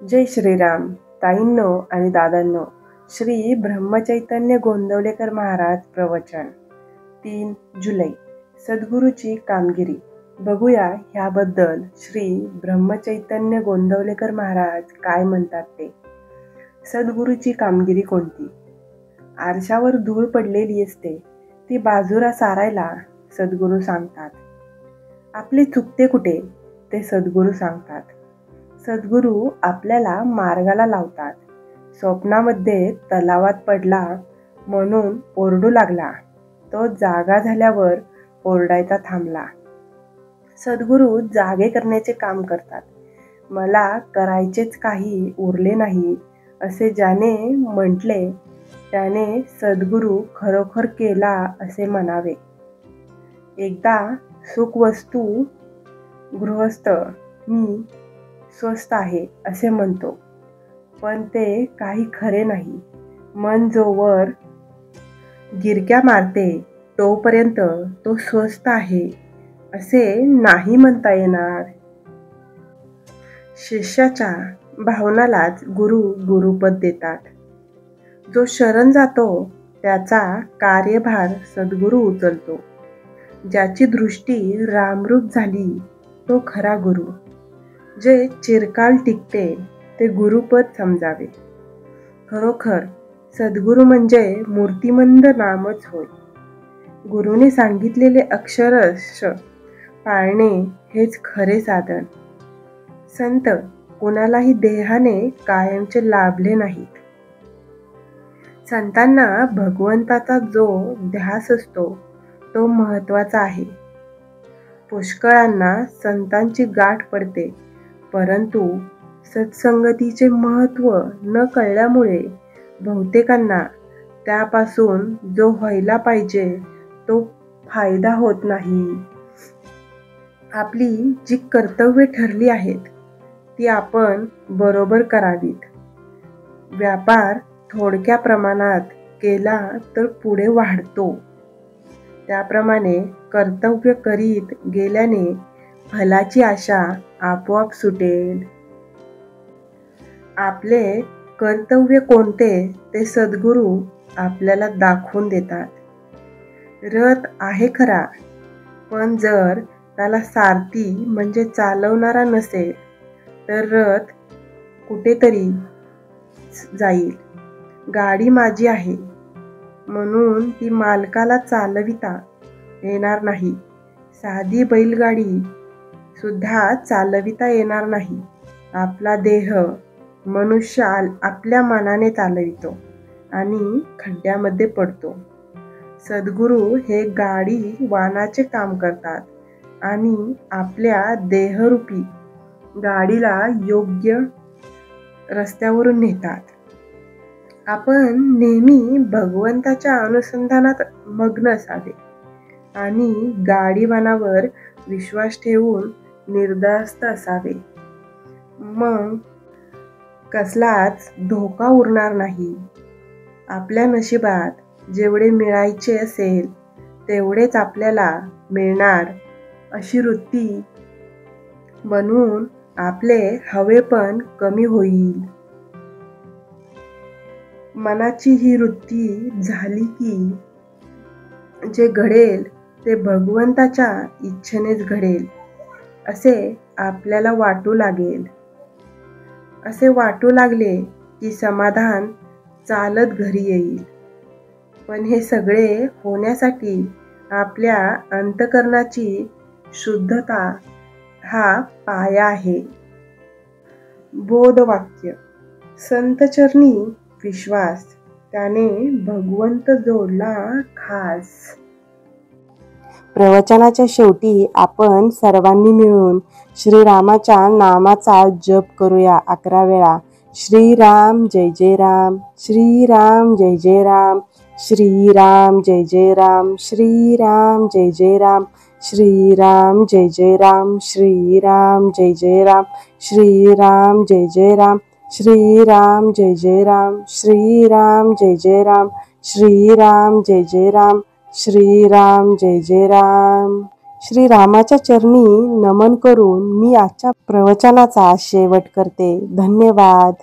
जय श्रीराम. ताईंनो आणि दादांनो, श्री ब्रह्मचैतन्य गोंदवलेकर महाराज प्रवचन 3 जुलै. सद्गुरूची कामगिरी. बघूया ह्याबद्दल श्री ब्रह्मचैतन्य गोंदवलेकर महाराज काय म्हणतात ते. सद्गुरूची कामगिरी कोणती? आरशावर धूळ पडलेली असते, ती बाजूला सारायला सद्गुरू सांगतात. आपले चुकते कुठे ते सद्गुरू सांगतात. सद्गुरू आपल्याला मार्गाला लावतात. स्वप्नामध्ये तलावात पडला म्हणून ओरडू लागला, तो जागा झाल्यावर ओरडायचा थांबला. सद्गुरू जागे करण्याचे काम करतात. मला करायचेच काही उरले नाही असे ज्याने म्हटले त्याने सद्गुरू खरोखर केला असे म्हणावे. एकदा सुखवस्तू गृहस्थ मी स्वस्त आहे असे म्हणतो, पण ते काही खरे नाही. मन जोवर गिरक्या मारते तोपर्यंत तो स्वस्त आहे असे नाही म्हणता येणार. शिष्याच्या भावनालाच गुरु गुरुपद देतात. जो शरण जातो त्याचा कार्यभार सद्गुरू उचलतो. ज्याची दृष्टी रामरूप झाली तो खरा गुरु. जे चिरकाल टिकते ते गुरुपद समजावे. खरोखर सद्गुरू म्हणजे मूर्तिमंत नामच होय. गुरुने सांगितलेले अक्षरश पाळणे हेच खरे साधन. संत कोणालाही देहाने कायमचे लाभले नाहीत. संतांना भगवंताचा जो ध्यास असतो तो महत्वाचा आहे. पुष्कळांना संतांची गाठ पडते, परंतु सत्संगतीचे महत्त्व न कळल्यामुळे बहुतेकांना त्यापासून जो व्हायला पाहिजे तो फायदा होत नाही. आपली जी कर्तव्ये ठरली आहेत ती आपण बरोबर करावीत. व्यापार थोडक्या प्रमाणात केला तर पुढे वाढतो. त्याप्रमाणे कर्तव्य करीत गेल्याने फलाची आशा आपोआप सुटेल. आपले कर्तव्य कोणते ते सद्गुरू आपल्याला दाखवून देतात. रथ आहे खरा, पण जर त्याला सारथी म्हणजे चालवणारा नसेल तर रथ कुठेतरी जाईल. गाडी माझी आहे म्हणून ती मालकाला चालविता येणार नाही. साधी बैलगाडी सुद्धा चालविता येणार नाही. आपला देह मनुष्य आपल्या मनाने चालवितो आणि खड्ड्यामध्ये पडतो. सद्गुरू हे गाडी वाहनाचे काम करतात आणि आपल्या देहरूपी गाडीला योग्य रस्त्यावरून नेतात. आपण नेहमी भगवंताच्या अनुसंधानात मग्न असावे आणि गाडीवानावर विश्वास ठेवून निर्धास्त असावे. मग कसलाच धोका उरणार नाही. आपल्या नशिबात जेवढे मिळायचे असेल तेवढेच आपल्याला मिळणार अशी वृत्ती बनवून आपले हवेपण कमी होईल. मनाची ही वृत्ती झाली की जे घडेल ते भगवंताच्या इच्छेनेच घडेल असे आपल्याला वाटू लागेल. असे वाटू लागले की समाधान चालत घरी येईल. पण हे सगळे होण्यासाठी आपल्या अंतःकरणाची शुद्धता हा पाया आहे. बोधवाक्य. संतचरणी विश्वास, त्याने भगवंत जोडला खास. प्रवचनाच्या शेवटी आपण सर्वांनी मिळून श्रीरामाच्या नामाचा जप करूया 11 वेळा. श्रीराम जय जय राम, श्रीराम जय जय राम, श्रीराम जय जय राम, श्रीराम जय जय राम, श्रीराम जय जय राम, श्रीराम जय जय राम, श्रीराम जय जय राम, श्रीराम जय जय राम, श्रीराम जय जय राम, श्रीराम जय जय राम, श्रीराम जय जय राम. श्रीरामाच्या चरणी नमन करून मी आजच्या प्रवचनाचा शेवट करते. धन्यवाद.